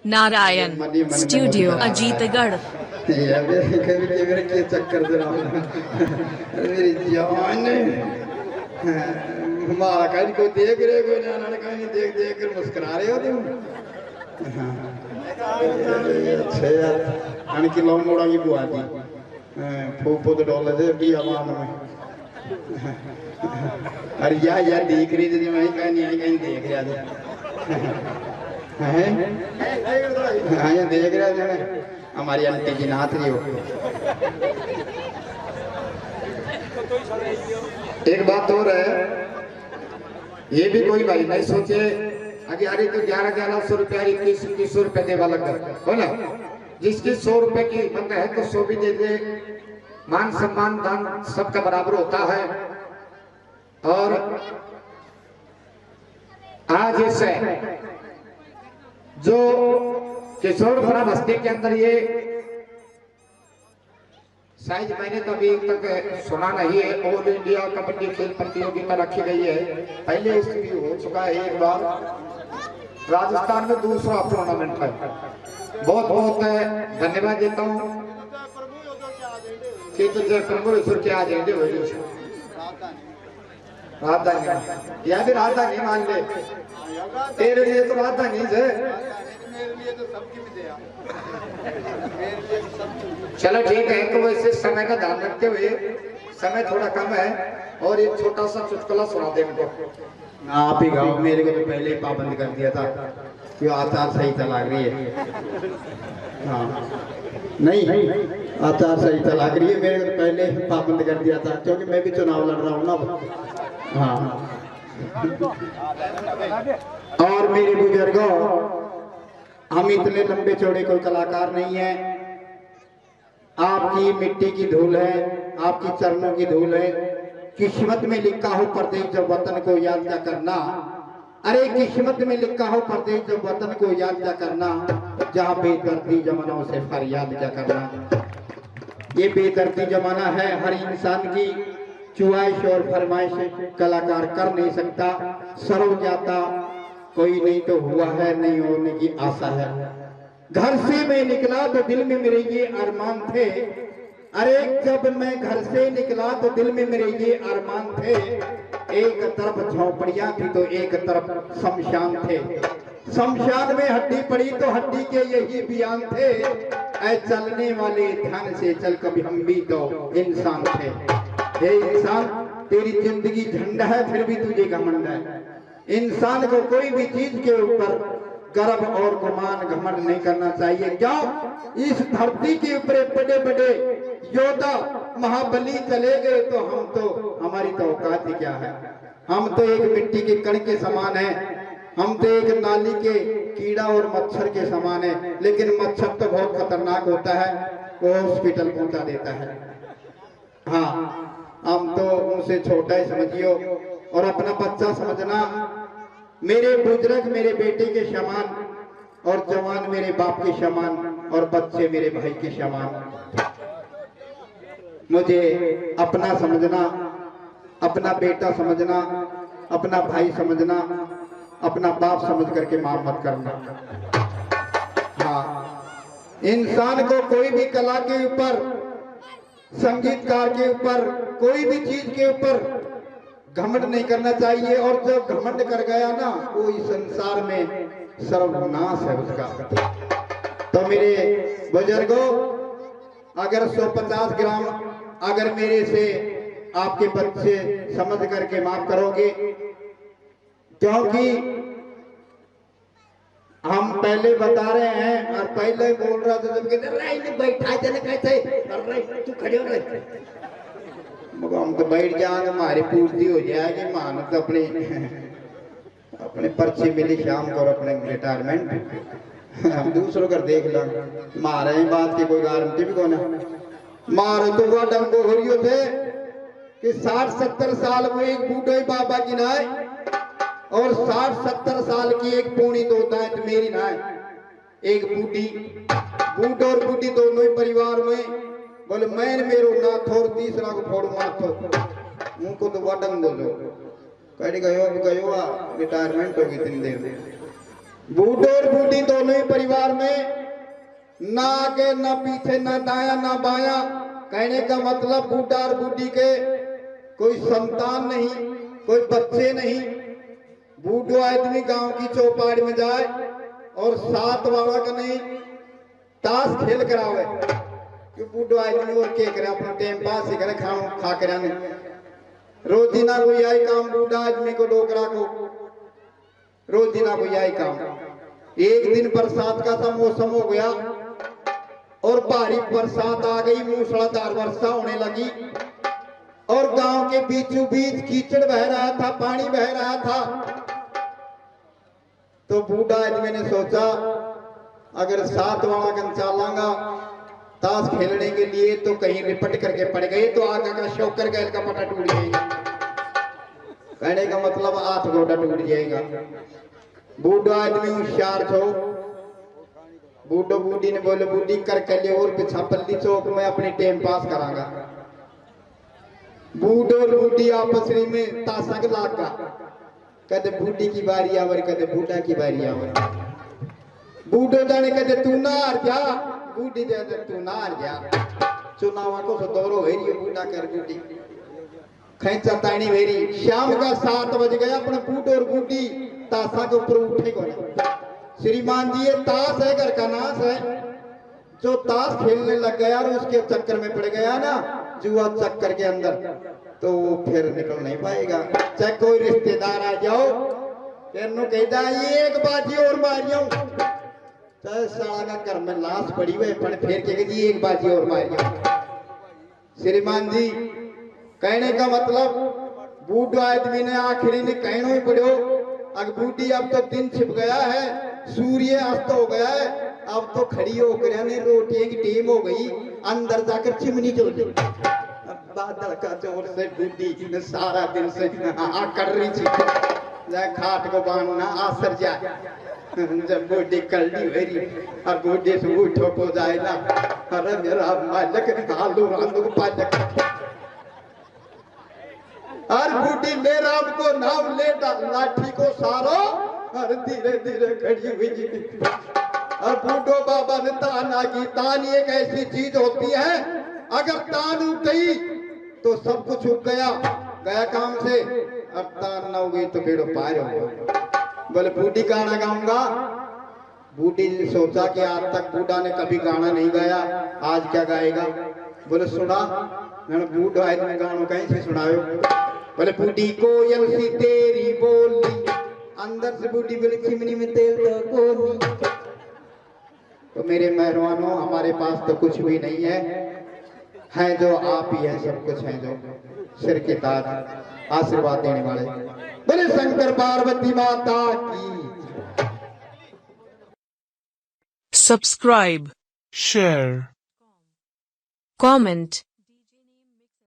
Narayan studio Ajitgarh. के चक्कर मेरी जान हमारा कहीं को देख रहे कोई ना कहीं देख देख कर मुस्कुरा रहे हो तुम। अच्छा यार आणखी लाऊं मोड़ा की बुआ की फूफो तो डोल दे भी अमान में। अरे यार देख रही थी मैं कहीं देख रहा था हैं। हाँ ये देख रहा था हमारी आंटी जी नाथ जी हो। एक बात और है, ये भी कोई भाई नहीं सोचे अरे तो 1100 रुपया 2100 रुपये देवा लगा हो ना। जिसकी 100 रुपए की मंग है तो 100 भी दे दे। मान सम्मान दान सबका बराबर होता है। और आज इस जो किशोरपुरा बस्ती के अंदर ये शायद मैंने तो अभी तक सुना नहीं है, ऑल इंडिया कबड्डी खेल प्रतियोगिता रखी गई है। पहले इसकी हो चुका है एक बार, राजस्थान में दूसरा टूर्नामेंट है। बहुत बहुत धन्यवाद देता हूँ कि तुझे प्रभु ईश्वर के आज एंडे हो राजधानी या फिर राजधानी मान ले तेरे लिए तो राजधानी है। चलो ठीक है, तो वैसे समय का ध्यान रखते हुए, समय थोड़ा कम है और एक छोटा सा चुटकुला सुना दे उनको। आप ही गाओ, मेरे को तो पहले ही पाबंद कर दिया था कि आचार संहिता लग रही है। हाँ नहीं आचार संहिता लग रही है, मेरे को तो पहले ही पाबंद कर दिया था क्योंकि मैं भी चुनाव लड़ रहा हूँ ना। हाँ और मेरे बुजुर्गों, हम इतने लंबे चौड़े कोई कलाकार नहीं है। आपकी मिट्टी की धूल है, आपकी चरणों की धूल है। किस्मत में लिखा हो परदेश जब वतन को याद क्या करना। अरे किस्मत में लिखा हो परदेश जब वतन को याद क्या करना। जहाँ बेदर्दी जमानों से फरियाद क्या करना। ये बेदर्दी जमाना है, हर इंसान की च्वाइश और फरमाइश कलाकार कर नहीं सकता। सर्व जाता कोई नहीं तो हुआ है, नहीं होने की आशा है। घर से मैं निकला तो दिल में मेरे ये अरमान थे। अरे जब मैं घर से निकला तो दिल में मेरे ये अरमान थे। एक तरफ झोपड़ियां थी तो एक तरफ शमशान थे। शमशान में हड्डी पड़ी तो हड्डी के यही बयान थे। ऐ चलने वाले ध्यान से चल, कभी हम भी तो इंसान थे। हे इंसान, तेरी जिंदगी झंडा है फिर भी तुझे घमंड है। इंसान को कोई भी चीज के ऊपर गर्व और गुमान घमंड नहीं करना चाहिए। क्या इस धरती के ऊपर बड़े बड़े योद्धा महाबली चले गए तो हम तो, हमारी तो औकात ही क्या है। हम तो एक मिट्टी के कण के समान है। हम तो एक नाली के कीड़ा और मच्छर के समान है। लेकिन मच्छर तो बहुत खतरनाक होता है, वो हॉस्पिटल पहुंचा देता है। हाँ हम तो उनसे छोटा ही समझियो और अपना बच्चा समझना। मेरे बुजुर्ग मेरे बेटे के समान और जवान मेरे बाप के समान और बच्चे मेरे भाई के समान। मुझे अपना समझना, अपना बेटा समझना, अपना भाई समझना, अपना बाप समझ करके माफ मत करना। हाँ इंसान को कोई भी कला के ऊपर, संगीतकार के ऊपर, कोई भी चीज के ऊपर घमंड नहीं करना चाहिए। और जो घमंड कर गया ना, वो इस संसार में सर्वनाश है उसका। तो मेरे बुजुर्गों, अगर 150 ग्राम अगर मेरे से आपके बच्चे समझ करके माफ करोगे, क्योंकि हम पहले बता रहे हैं और पहले बोल रहा था जब कहते बैठा जने कहते तू खड़े हो रहे हम तो बैठ जाएंगे, हमारी पूर्ति हो जाएगी। मान तो अपने पर्ची मिली शाम को अपने रिटायरमेंट हम दूसरों का देख ला। मारे बात की कोई गारंटी भी कौन है। मारे तो वो डंगो हो रही थे कि 60-70 साल में एक बूढ़े बाबा की नाय और 60-70 साल की एक पूरी दो दांत मेरी नाय। एक बूढ़ी बूढ़ और बूढ़ी दोनों ही परिवार में बोले मैं मेरो नाथ और तीसरा को फोड़ माथो उनको तो वाटन बोलो कहीं गयो रिटायरमेंट होगी 3 दिन। बूढ़े और बूढ़ी दोनों ही परिवार में ना आगे ना पीछे ना दाया ना बाया। कहने का मतलब बूढ़ा और बूढ़ी के कोई संतान नहीं, कोई बच्चे नहीं। बूढ़ो आदमी गांव की चौपाड़ में जाए और 7 वाला का नहीं ताश खेल करावे कि बूढ़ो आदमी और के करे अपना टाइम पास ही करे, खाओ खा कर रोजी ना कोई आई काम। बूढ़ा आदमी को डोकरा को रोजी ना कोई आई काम। एक दिन बरसात का सा मौसम हो गया और भारी बरसात आ गई, मूसलाधार वर्षा होने लगी और गांव के बीचों बीच कीचड़ बह रहा था, पानी बह रहा था। तो बूढ़ा आदमी ने सोचा अगर 7 वाला गन चालांगा ताश खेलने के लिए तो कहीं रिपट करके पड़ गए तो आगे का शौकर गैल का पटा टूट जाएगा। कहने का मतलब 8 गोटा टूट जाएगा। बूढ़ा आदमी होशियार छो। बूढ़ो बूढ़ी ने बोले बूढ़ी कर के लिए और पिछा पल्ली चौक में अपनी टाइम पास करांगा। बूढ़ो और बूढ़ी आपस में ताशा के लाग का कदे बूढ़ी की बारी आवर कदे बूढ़ा की बारी आवर। बूढ़ो जाने कदे तू ना हार जा, बूढ़ी जाने तू ना हार जा। चुनाव को तो दौरो वेरी बूढ़ा कर बूढ़ी खेचा तानी वेरी। शाम का 7 बज गया, अपने बूढ़ो और बूढ़ी ताशा के ऊपर उठे को श्रीमान जी ये ताश है, घर का नाश है। जो ताश खेलने लग गया और उसके चक्कर में पड़ गया ना जुआ चक्कर के अंदर, तो वो फिर निकल नहीं पाएगा। चाहे कोई रिश्तेदार आ जाओ कहता ये एक बाजी और मारियो, चाहे साला का घर में लाश पड़ी हुई पर फिर के जी एक बाजी और मारियो। श्रीमान जी कहने का मतलब बूढ़ा आदमी ने आखिरी ने कहना ही पड़ो अब बूढ़ी अब तो दिन छिप गया है, सूर्य अस्त हो गया है, अब तो खड़ी होकर रोटियों की टीम हो गई, अंदर जाकर चिमनी चल गई। बादल का जोर से बूढ़ी सारा दिन से कर रही थी खाट को बांधना आसर जाए। जब बूढ़ी कल्ली भेरी और बूढ़ी से उठो को जाए ना, अरे मेरा मालिक आलू रांधू पालक और बूढ़ी मेरा को नाम ले लाठी को सारो और धीरे धीरे खड़ी हुई। और बूढ़ो बाबा ने ताना की तान एक ऐसी चीज होती है अगर तान उग गई तो सब कुछ उग गया, गया काम से। अब तान ना उगी तो बेड़ो पार होगा। बोले बूढ़ी गाना गाऊंगा। बूढ़ी ने सोचा कि आज तक बूढ़ा ने कभी गाना नहीं गाया, आज क्या गाएगा। बोले सुना मैंने बूढ़ा आदमी गानों कहीं से सुनायो। बोले बूढ़ी कोयल सी तेरी बोली, अंदर से बूढ़ी बोली चिमनी में तेल तो कोनी। तो मेरे मेहरबानों हमारे पास तो कुछ भी नहीं है जो आप ही है, सब कुछ है जो सिर के ताज आशीर्वाद देने वाले। बोले शंकर पार्वती माता की। Subscribe, share, comment.